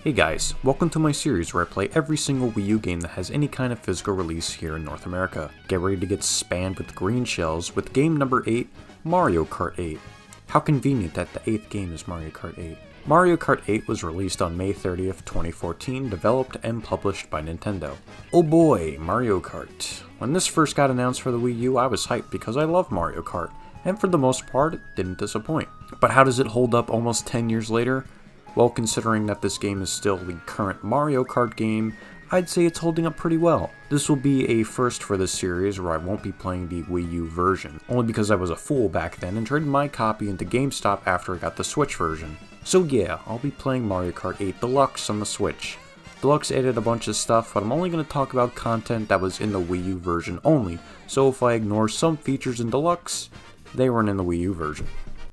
Hey guys, welcome to my series where I play every single Wii U game that has any kind of physical release here in North America. Get ready to get spammed with green shells with game number 8, Mario Kart 8. How convenient that the 8th game is Mario Kart 8. Mario Kart 8 was released on May 30th, 2014, developed and published by Nintendo. Oh boy, Mario Kart. When this first got announced for the Wii U, I was hyped because I love Mario Kart, and for the most part, it didn't disappoint. But how does it hold up almost 10 years later? Well, considering that this game is still the current Mario Kart game, I'd say it's holding up pretty well. This will be a first for this series where I won't be playing the Wii U version, only because I was a fool back then and traded my copy into GameStop after I got the Switch version. So yeah, I'll be playing Mario Kart 8 Deluxe on the Switch. Deluxe added a bunch of stuff, but I'm only going to talk about content that was in the Wii U version only, so if I ignore some features in Deluxe, they weren't in the Wii U version.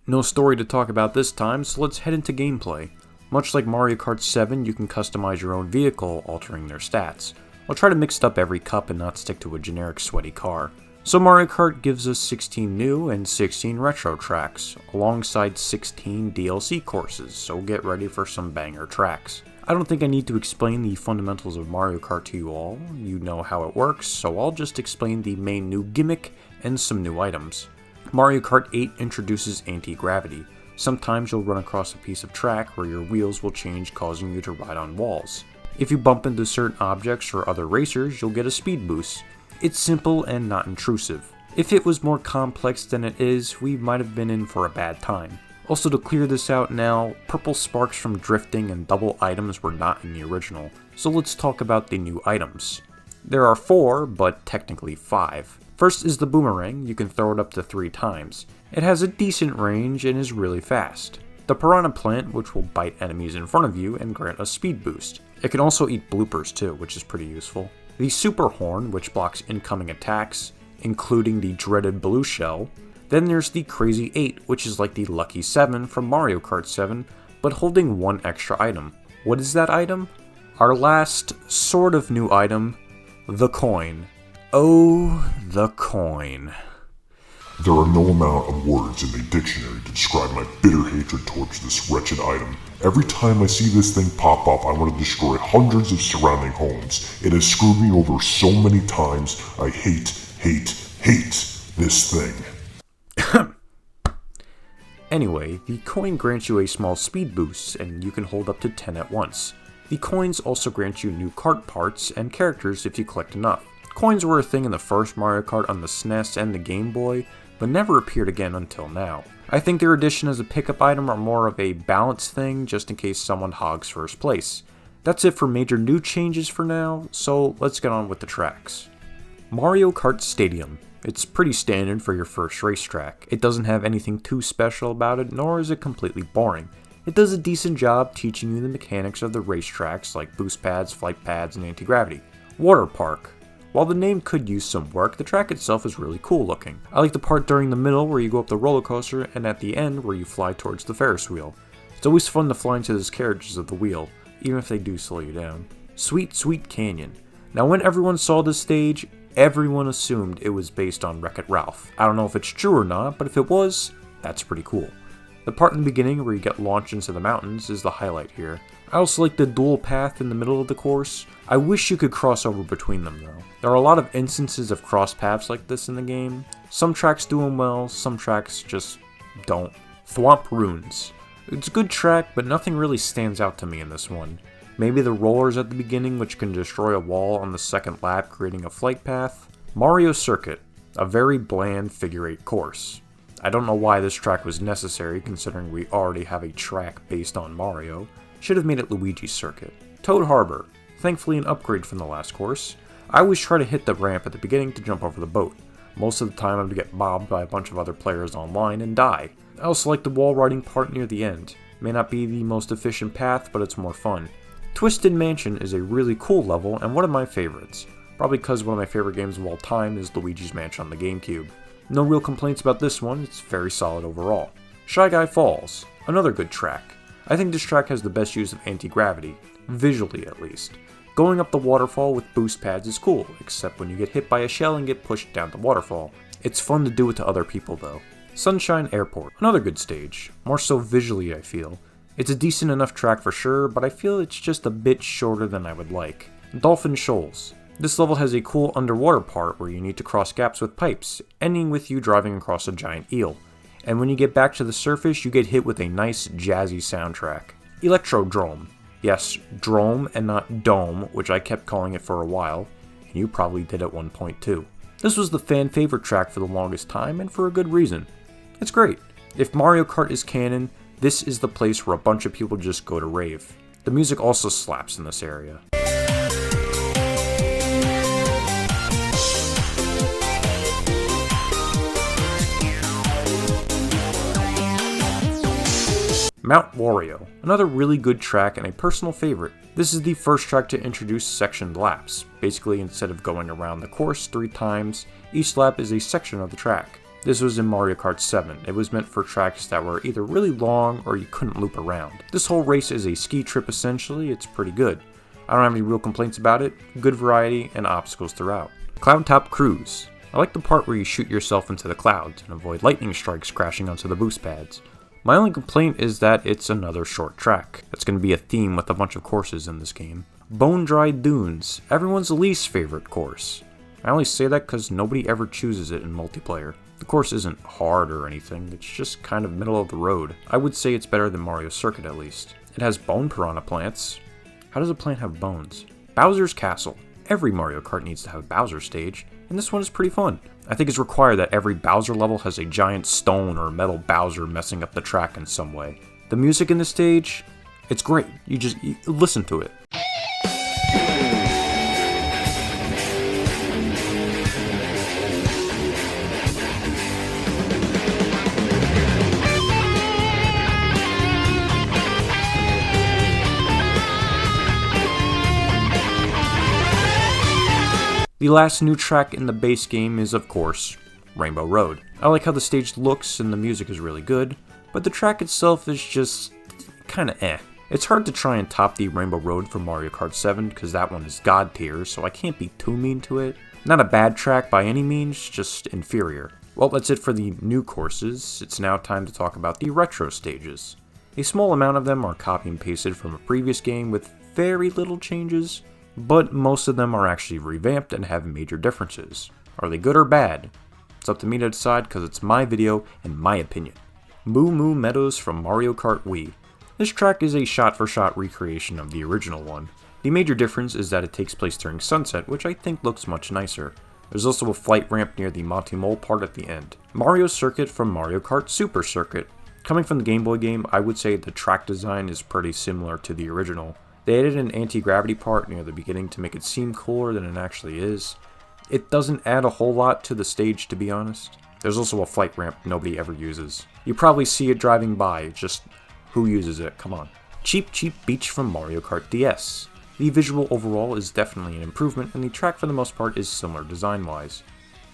No story to talk about this time, so let's head into gameplay. Much like Mario Kart 7, you can customize your own vehicle, altering their stats. I'll try to mix up every cup and not stick to a generic sweaty car. So Mario Kart gives us 16 new and 16 retro tracks, alongside 16 DLC courses, so get ready for some banger tracks. I don't think I need to explain the fundamentals of Mario Kart to you all, you know how it works, so I'll just explain the main new gimmick and some new items. Mario Kart 8 introduces anti-gravity. Sometimes you'll run across a piece of track where your wheels will change, causing you to ride on walls. If you bump into certain objects or other racers, you'll get a speed boost. It's simple and not intrusive. If it was more complex than it is, we might have been in for a bad time. Also, to clear this out now, purple sparks from drifting and double items were not in the original, so let's talk about the new items. There are 4, but technically 5. First is the boomerang. You can throw it up to 3 times. It has a decent range and is really fast. The piranha plant, which will bite enemies in front of you and grant a speed boost. It can also eat bloopers too, which is pretty useful. The super horn, which blocks incoming attacks, including the dreaded blue shell. Then there's the crazy 8, which is like the lucky 7 from Mario Kart 7, but holding 1 extra item. What is that item? Our last sort of new item, the coin. Oh, the coin. There are no amount of words in the dictionary to describe my bitter hatred towards this wretched item. Every time I see this thing pop up, I want to destroy hundreds of surrounding homes. It has screwed me over so many times. I hate this thing. Anyway, the coin grants you a small speed boost, and you can hold up to 10 at once. The coins also grant you new kart parts and characters if you collect enough. Coins were a thing in the first Mario Kart on the SNES and the Game Boy, but never appeared again until now. I think their addition as a pickup item are more of a balance thing, just in case someone hogs first place. That's it for major new changes for now, so let's get on with the tracks. Mario Kart Stadium. It's pretty standard for your first racetrack. It doesn't have anything too special about it, nor is it completely boring. It does a decent job teaching you the mechanics of the racetracks like boost pads, flight pads, and anti-gravity. Water Park. While the name could use some work, the track itself is really cool looking. I like the part during the middle where you go up the roller coaster and at the end where you fly towards the Ferris wheel. It's always fun to fly into those carriages of the wheel, even if they do slow you down. Sweet Sweet Canyon. Now when everyone saw this stage, everyone assumed it was based on Wreck-It Ralph. I don't know if it's true or not, but if it was, that's pretty cool. The part in the beginning where you get launched into the mountains is the highlight here. I also like the dual path in the middle of the course. I wish you could cross over between them though. There are a lot of instances of cross paths like this in the game. Some tracks do them well, some tracks just don't. Thwomp Ruins. It's a good track, but nothing really stands out to me in this one. Maybe the rollers at the beginning, which can destroy a wall on the second lap, creating a flight path. Mario Circuit. A very bland figure 8 course. I don't know why this track was necessary, considering we already have a track based on Mario. Should have made it Luigi's Circuit. Toad Harbor. Thankfully an upgrade from the last course. I always try to hit the ramp at the beginning to jump over the boat. Most of the time I would get mobbed by a bunch of other players online and die. I also like the wall riding part near the end. May not be the most efficient path, but it's more fun. Twisted Mansion is a really cool level and one of my favorites. Probably because one of my favorite games of all time is Luigi's Mansion on the GameCube. No real complaints about this one, it's very solid overall. Shy Guy Falls. Another good track. I think this track has the best use of anti-gravity, visually at least. Going up the waterfall with boost pads is cool, except when you get hit by a shell and get pushed down the waterfall. It's fun to do it to other people though. Sunshine Airport, another good stage, more so visually I feel. It's a decent enough track for sure, but I feel it's just a bit shorter than I would like. Dolphin Shoals. This level has a cool underwater part where you need to cross gaps with pipes, ending with you driving across a giant eel. And when you get back to the surface, you get hit with a nice jazzy soundtrack. Electrodrome. Yes, drome and not dome, which I kept calling it for a while, and you probably did at one point too. This was the fan favorite track for the longest time, and for a good reason. It's great. If Mario Kart is canon, this is the place where a bunch of people just go to rave. The music also slaps in this area. Mount Wario, another really good track and a personal favorite. This is the first track to introduce sectioned laps. Basically, instead of going around the course 3 times, each lap is a section of the track. This was in Mario Kart 7. It was meant for tracks that were either really long or you couldn't loop around. This whole race is a ski trip essentially. It's pretty good. I don't have any real complaints about it. Good variety and obstacles throughout. Cloud Top Cruise. I like the part where you shoot yourself into the clouds and avoid lightning strikes crashing onto the boost pads. My only complaint is that it's another short track. That's going to be a theme with a bunch of courses in this game. Bone Dry Dunes, everyone's least favorite course. I only say that because nobody ever chooses it in multiplayer. The course isn't hard or anything, it's just kind of middle of the road. I would say it's better than Mario Circuit at least. It has bone piranha plants. How does a plant have bones? Bowser's Castle. Every Mario Kart needs to have a Bowser stage, and this one is pretty fun. I think it's required that every Bowser level has a giant stone or metal Bowser messing up the track in some way. The music in this stage, it's great. You listen to it. The last new track in the base game is, of course, Rainbow Road. I like how the stage looks and the music is really good, but the track itself is just kinda eh. It's hard to try and top the Rainbow Road from Mario Kart 7 because that one is god tier, so I can't be too mean to it. Not a bad track by any means, just inferior. Well, that's it for the new courses. It's now time to talk about the retro stages. A small amount of them are copy and pasted from a previous game with very little changes, but most of them are actually revamped and have major differences. Are they good or bad? It's up to me to decide because it's my video and my opinion. Moo Moo Meadows from Mario Kart Wii. This track is a shot-for-shot recreation of the original one. The major difference is that it takes place during sunset, which I think looks much nicer. There's also a flight ramp near the Monty Mole part at the end. Mario Circuit from Mario Kart Super Circuit. Coming from the Game Boy game, I would say the track design is pretty similar to the original. They added an anti-gravity part near the beginning to make it seem cooler than it actually is. It doesn't add a whole lot to the stage, to be honest. There's also a flight ramp nobody ever uses. You probably see it driving by, just who uses it? Come on. Cheap Cheap Beach from Mario Kart DS. The visual overall is definitely an improvement, and the track for the most part is similar design-wise.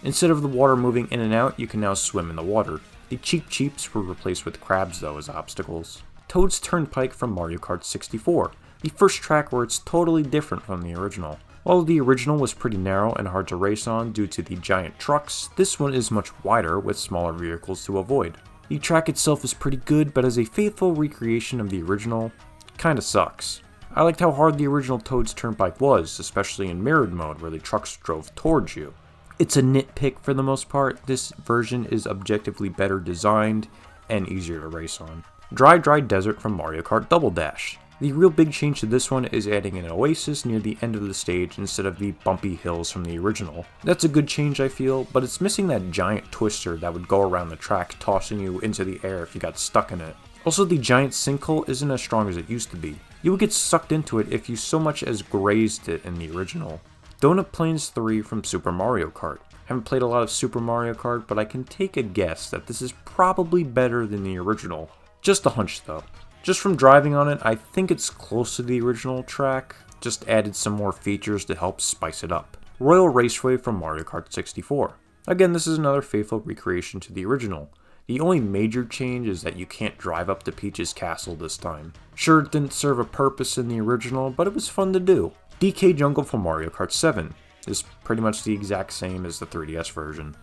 Instead of the water moving in and out, you can now swim in the water. The Cheap Cheeps were replaced with crabs though as obstacles. Toad's Turnpike from Mario Kart 64. The first track where it's totally different from the original. While the original was pretty narrow and hard to race on due to the giant trucks, this one is much wider with smaller vehicles to avoid. The track itself is pretty good, but as a faithful recreation of the original, kinda sucks. I liked how hard the original Toad's Turnpike was, especially in mirrored mode where the trucks drove towards you. It's a nitpick for the most part. This version is objectively better designed and easier to race on. Dry Dry Desert from Mario Kart Double Dash. The real big change to this one is adding an oasis near the end of the stage instead of the bumpy hills from the original. That's a good change I feel, but it's missing that giant twister that would go around the track tossing you into the air if you got stuck in it. Also, the giant sinkhole isn't as strong as it used to be. You would get sucked into it if you so much as grazed it in the original. Donut Plains 3 from Super Mario Kart. I haven't played a lot of Super Mario Kart, but I can take a guess that this is probably better than the original. Just a hunch though. Just from driving on it, I think it's close to the original track, just added some more features to help spice it up. Royal Raceway from Mario Kart 64. Again, this is another faithful recreation to the original. The only major change is that you can't drive up to Peach's castle this time. Sure, it didn't serve a purpose in the original, but it was fun to do. DK Jungle from Mario Kart 7 is pretty much the exact same as the 3DS version.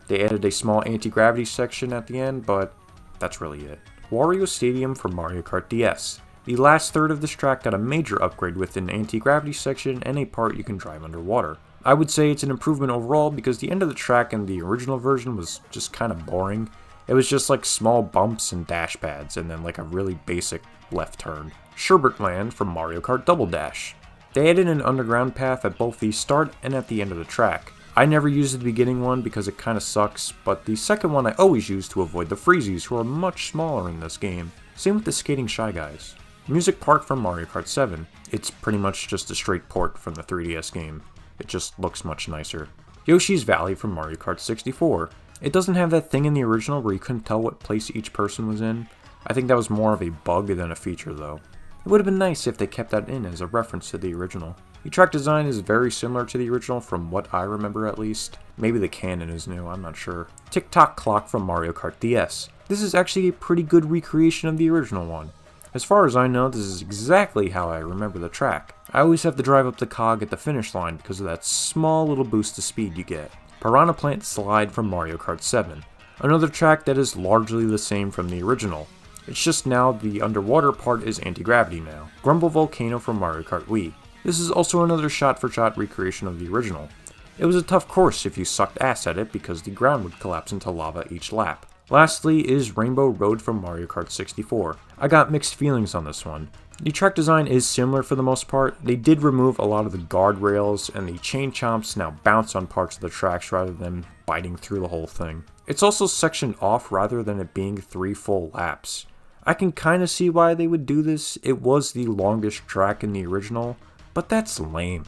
They added a small anti-gravity section at the end, but that's really it. Wario Stadium for Mario Kart DS. The last third of this track got a major upgrade with an anti-gravity section and a part you can drive underwater. I would say it's an improvement overall because the end of the track in the original version was just kind of boring. It was just like small bumps and dash pads and then like a really basic left turn. Sherbert Land from Mario Kart Double Dash. They added an underground path at both the start and at the end of the track. I never used the beginning one because it kinda sucks, but the second one I always use to avoid the freezies who are much smaller in this game. Same with the Skating Shy Guys. Music Park from Mario Kart 7. It's pretty much just a straight port from the 3DS game. It just looks much nicer. Yoshi's Valley from Mario Kart 64. It doesn't have that thing in the original where you couldn't tell what place each person was in. I think that was more of a bug than a feature though. It would have been nice if they kept that in as a reference to the original. The track design is very similar to the original from what I remember at least. Maybe the canon is new, I'm not sure. Tick Tock Clock from Mario Kart DS. This is actually a pretty good recreation of the original one. As far as I know, this is exactly how I remember the track. I always have to drive up the cog at the finish line because of that small little boost of speed you get. Piranha Plant Slide from Mario Kart 7. Another track that is largely the same from the original. It's just now the underwater part is anti-gravity now. Grumble Volcano from Mario Kart Wii. This is also another shot-for-shot recreation of the original. It was a tough course if you sucked ass at it because the ground would collapse into lava each lap. Lastly is Rainbow Road from Mario Kart 64. I got mixed feelings on this one. The track design is similar for the most part. They did remove a lot of the guardrails and the chain chomps now bounce on parts of the tracks rather than biting through the whole thing. It's also sectioned off rather than it being 3 full laps. I can kinda see why they would do this. It was the longest track in the original, but that's lame.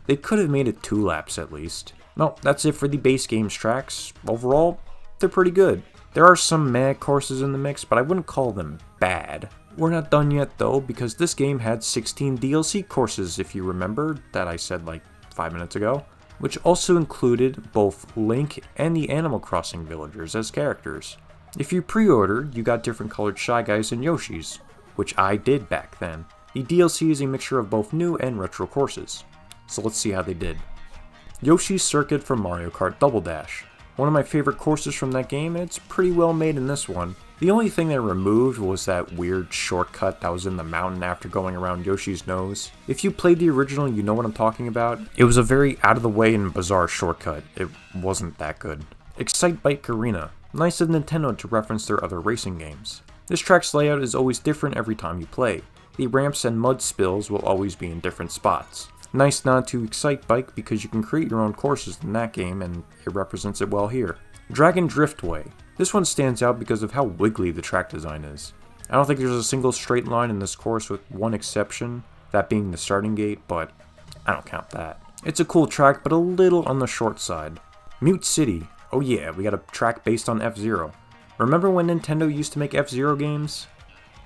They could have made it 2 laps at least. Well, that's it for the base game's tracks. Overall, they're pretty good. There are some mad courses in the mix, but I wouldn't call them bad. We're not done yet though, because this game had 16 DLC courses, if you remember, that I said like 5 minutes ago, which also included both Link and the Animal Crossing villagers as characters. If you pre-ordered, you got different colored Shy Guys and Yoshis, which I did back then. The DLC is a mixture of both new and retro courses, so let's see how they did. Yoshi's Circuit from Mario Kart Double Dash. One of my favorite courses from that game, and it's pretty well made in this one. The only thing they removed was that weird shortcut that was in the mountain after going around Yoshi's nose. If you played the original, you know what I'm talking about. It was a very out of the way and bizarre shortcut. It wasn't that good. Excite Bike Arena. Nice of Nintendo to reference their other racing games. This track's layout is always different every time you play. The ramps and mud spills will always be in different spots. Nice nod to Excite Bike because you can create your own courses in that game and it represents it well here. Dragon Driftway. This one stands out because of how wiggly the track design is. I don't think there's a single straight line in this course with one exception, that being the starting gate, but I don't count that. It's a cool track but a little on the short side. Mute City. Oh yeah, we got a track based on F-Zero. Remember when Nintendo used to make F-Zero games?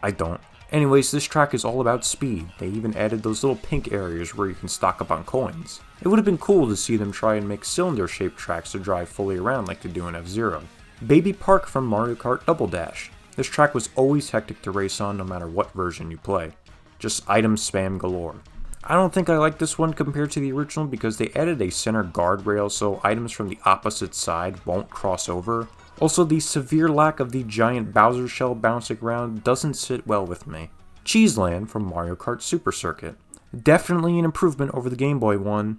I don't. Anyways, this track is all about speed. They even added those little pink areas where you can stock up on coins. It would have been cool to see them try and make cylinder-shaped tracks to drive fully around like they do in F-Zero. Baby Park from Mario Kart Double Dash. This track was always hectic to race on no matter what version you play. Just item spam galore. I don't think I like this one compared to the original because they added a center guardrail so items from the opposite side won't cross over. Also, the severe lack of the giant Bowser shell bouncing around doesn't sit well with me. Cheeseland from Mario Kart Super Circuit. Definitely an improvement over the Game Boy one.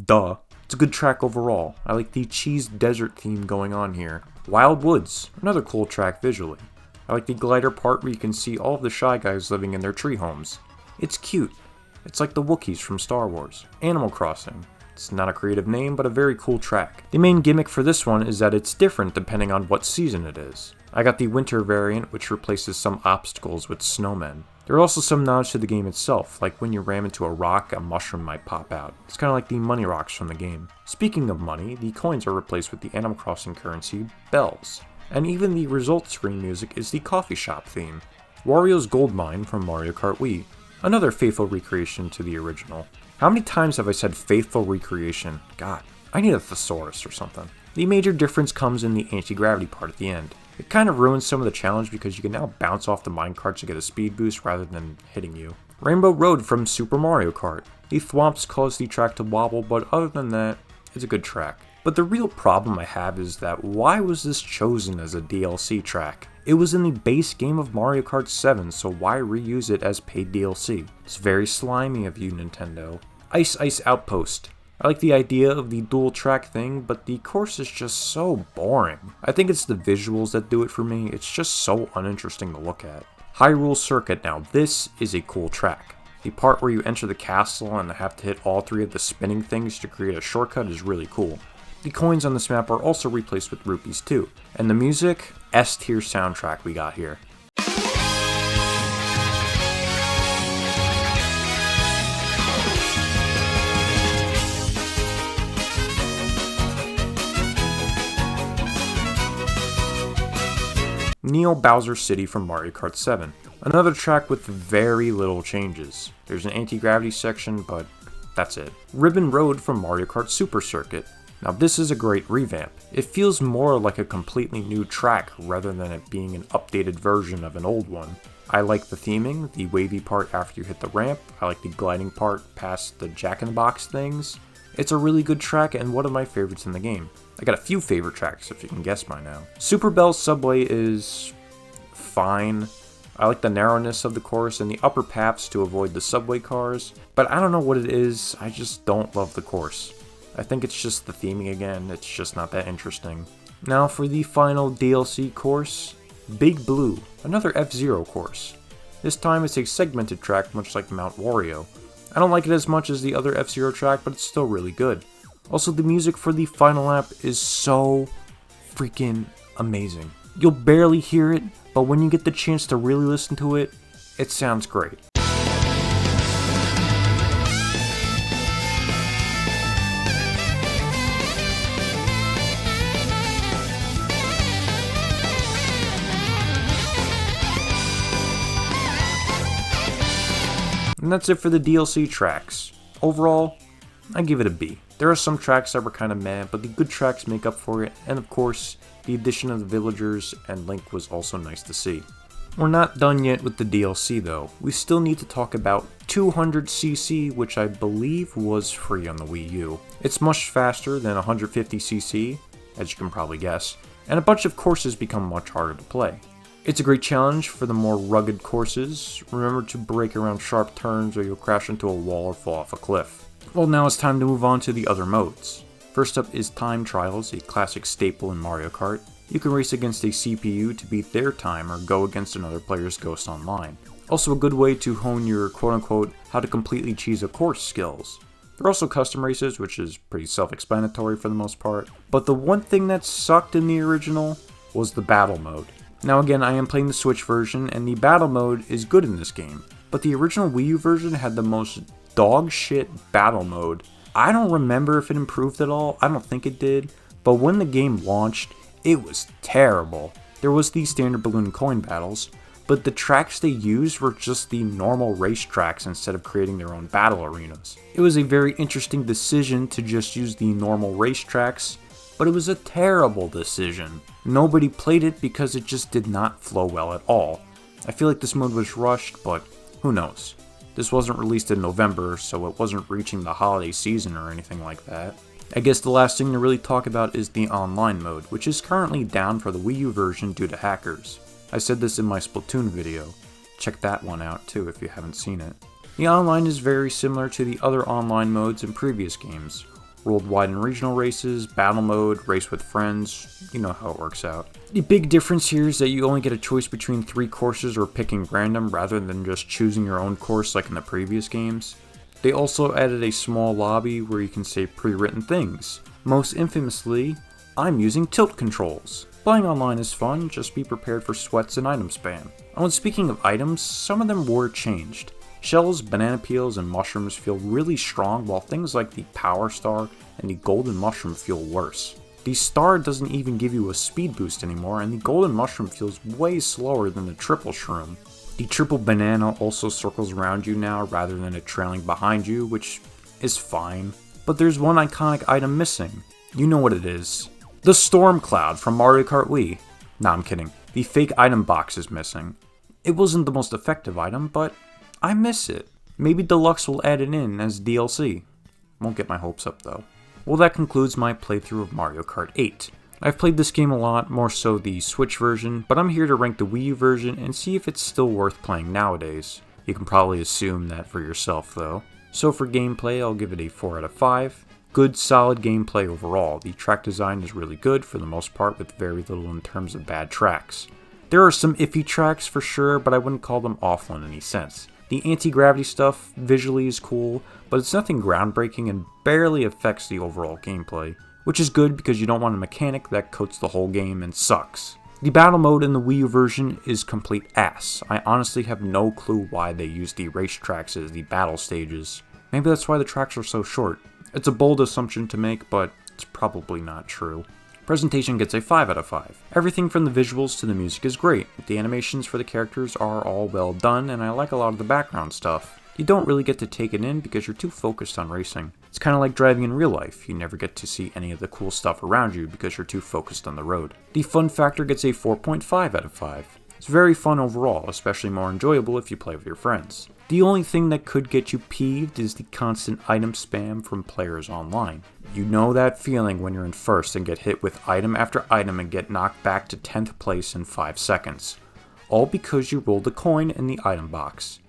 Duh. It's a good track overall. I like the cheese desert theme going on here. Wild Woods. Another cool track visually. I like the glider part where you can see all of the Shy Guys living in their tree homes. It's cute. It's like the Wookiees from Star Wars. Animal Crossing. It's not a creative name, but a very cool track. The main gimmick for this one is that it's different depending on what season it is. I got the winter variant, which replaces some obstacles with snowmen. There are also some nods to the game itself, like when you ram into a rock, a mushroom might pop out. It's kind of like the money rocks from the game. Speaking of money, the coins are replaced with the Animal Crossing currency, bells. And even the result screen music is the coffee shop theme. Wario's Gold Mine from Mario Kart Wii. Another faithful recreation to the original. How many times have I said faithful recreation? God, I need a thesaurus or something. The major difference comes in the anti-gravity part at the end. It kind of ruins some of the challenge because you can now bounce off the minecarts to get a speed boost rather than hitting you. Rainbow Road from Super Mario Kart. The thwomps cause the track to wobble, but other than that, it's a good track. But the real problem I have is that why was this chosen as a DLC track? It was in the base game of Mario Kart 7, so why reuse it as paid DLC? It's very slimy of you, Nintendo. Ice Ice Outpost. I like the idea of the dual track thing, but the course is just so boring. I think it's the visuals that do it for me. It's just so uninteresting to look at. Hyrule Circuit. Now this is a cool track. The part where you enter the castle and have to hit all 3 of the spinning things to create a shortcut is really cool. The coins on this map are also replaced with rupees too. And the music, S tier soundtrack we got here. Neo Bowser City from Mario Kart 7. Another track with very little changes. There's an anti-gravity section, but that's it. Ribbon Road from Mario Kart Super Circuit. Now this is a great revamp. It feels more like a completely new track rather than it being an updated version of an old one. I like the theming, the wavy part after you hit the ramp. I like the gliding part past the jack-in-the-box things. It's a really good track and one of my favorites in the game. I got a few favorite tracks if you can guess by now. Super Bell Subway is fine. I like the narrowness of the course and the upper paths to avoid the subway cars, but I don't know what it is, I just don't love the course. I think it's just the theming again, it's just not that interesting. Now for the final DLC course, Big Blue, another F-Zero course. This time it's a segmented track much like Mount Wario. I don't like it as much as the other F-Zero track, but it's still really good. Also, the music for the final lap is so freaking amazing. You'll barely hear it, but when you get the chance to really listen to it, it sounds great. And that's it for the DLC tracks. Overall, I give it a B. There are some tracks that were kind of meh, but the good tracks make up for it, and of course, the addition of the villagers and Link was also nice to see. We're not done yet with the DLC though. We still need to talk about 200cc, which I believe was free on the Wii U. It's much faster than 150cc, as you can probably guess, and a bunch of courses become much harder to play. It's a great challenge for the more rugged courses. Remember to brake around sharp turns or you'll crash into a wall or fall off a cliff. Well, now it's time to move on to the other modes. First up is Time Trials, a classic staple in Mario Kart. You can race against a CPU to beat their time or go against another player's Ghost Online. Also a good way to hone your quote-unquote how to completely cheese a course skills. There are also custom races, which is pretty self-explanatory for the most part, but the one thing that sucked in the original was the battle mode. Now again, I am playing the Switch version, and the battle mode is good in this game, but the original Wii U version had the most dog shit battle mode. I don't remember if it improved at all, I don't think it did, but when the game launched, it was terrible. There was the standard balloon coin battles, but the tracks they used were just the normal race tracks instead of creating their own battle arenas. It was a very interesting decision to just use the normal race tracks, but it was a terrible decision. Nobody played it because it just did not flow well at all. I feel like this mode was rushed, but who knows. This wasn't released in November, so it wasn't reaching the holiday season or anything like that. I guess the last thing to really talk about is the online mode, which is currently down for the Wii U version due to hackers. I said this in my Splatoon video. Check that one out too if you haven't seen it. The online is very similar to the other online modes in previous games. Worldwide and regional races, battle mode, race with friends, you know how it works out. The big difference here is that you only get a choice between 3 courses or picking random rather than just choosing your own course like in the previous games. They also added a small lobby where you can say pre-written things. Most infamously, I'm using tilt controls. Playing online is fun, just be prepared for sweats and item spam. And when speaking of items, some of them were changed. Shells, banana peels, and mushrooms feel really strong, while things like the Power Star and the Golden Mushroom feel worse. The Star doesn't even give you a speed boost anymore, and the Golden Mushroom feels way slower than the Triple Shroom. The Triple Banana also circles around you now rather than it trailing behind you, which is fine. But there's one iconic item missing. You know what it is. The Storm Cloud from Mario Kart Wii. Nah, I'm kidding. The fake item box is missing. It wasn't the most effective item, but I miss it. Maybe Deluxe will add it in as DLC. Won't get my hopes up though. Well, that concludes my playthrough of Mario Kart 8. I've played this game a lot, more so the Switch version, but I'm here to rank the Wii U version and see if it's still worth playing nowadays. You can probably assume that for yourself though. So for gameplay, I'll give it a 4 out of 5. Good, solid gameplay overall. The track design is really good for the most part, with very little in terms of bad tracks. There are some iffy tracks for sure, but I wouldn't call them awful in any sense. The anti-gravity stuff visually is cool, but it's nothing groundbreaking and barely affects the overall gameplay, which is good because you don't want a mechanic that coats the whole game and sucks. The battle mode in the Wii U version is complete ass. I honestly have no clue why they use the racetracks as the battle stages. Maybe that's why the tracks are so short. It's a bold assumption to make, but it's probably not true. Presentation gets a 5 out of 5. Everything from the visuals to the music is great. The animations for the characters are all well done, and I like a lot of the background stuff. You don't really get to take it in because you're too focused on racing. It's kind of like driving in real life. You never get to see any of the cool stuff around you because you're too focused on the road. The fun factor gets a 4.5 out of 5. It's very fun overall, especially more enjoyable if you play with your friends. The only thing that could get you peeved is the constant item spam from players online. You know that feeling when you're in first and get hit with item after item and get knocked back to 10th place in 5 seconds. All because you rolled a coin in the item box.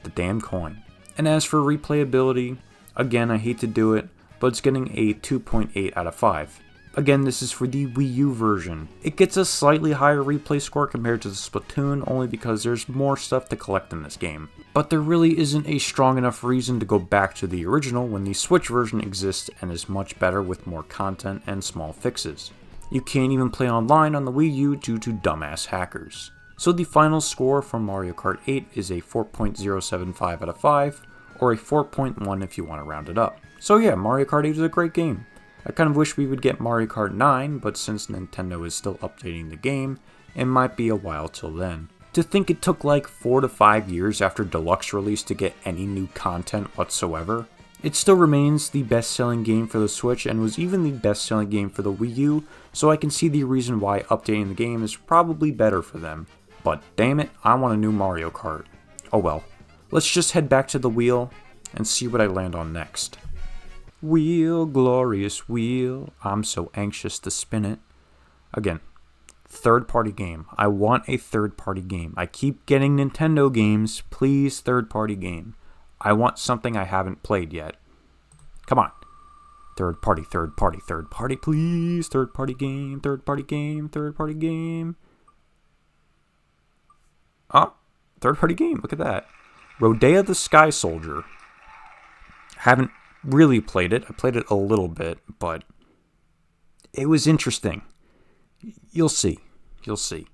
The damn coin. And as for replayability, again, I hate to do it, but it's getting a 2.8 out of 5. Again, this is for the Wii U version. It gets a slightly higher replay score compared to the Splatoon only because there's more stuff to collect in this game. But there really isn't a strong enough reason to go back to the original when the Switch version exists and is much better with more content and small fixes. You can't even play online on the Wii U due to dumbass hackers. So the final score from Mario Kart 8 is a 4.075 out of 5, or a 4.1 if you want to round it up. So yeah, Mario Kart 8 is a great game. I kind of wish we would get Mario Kart 9, but since Nintendo is still updating the game, it might be a while till then. To think it took like 4 to 5 years after Deluxe release to get any new content whatsoever. It still remains the best-selling game for the Switch and was even the best-selling game for the Wii U, so I can see the reason why updating the game is probably better for them. But damn it, I want a new Mario Kart. Oh well, let's just head back to the wheel and see what I land on next. Wheel, glorious wheel, I'm so anxious to spin it. Again, third-party game. I want a third-party game. I keep getting Nintendo games, please third-party game. I want something I haven't played yet. Come on. Third-party, please. Third-party game, third-party game, third-party game. Oh, third-party game, look at that. Rodea the Sky Soldier. Haven't really played it. I played it a little bit, but it was interesting. You'll see. You'll see.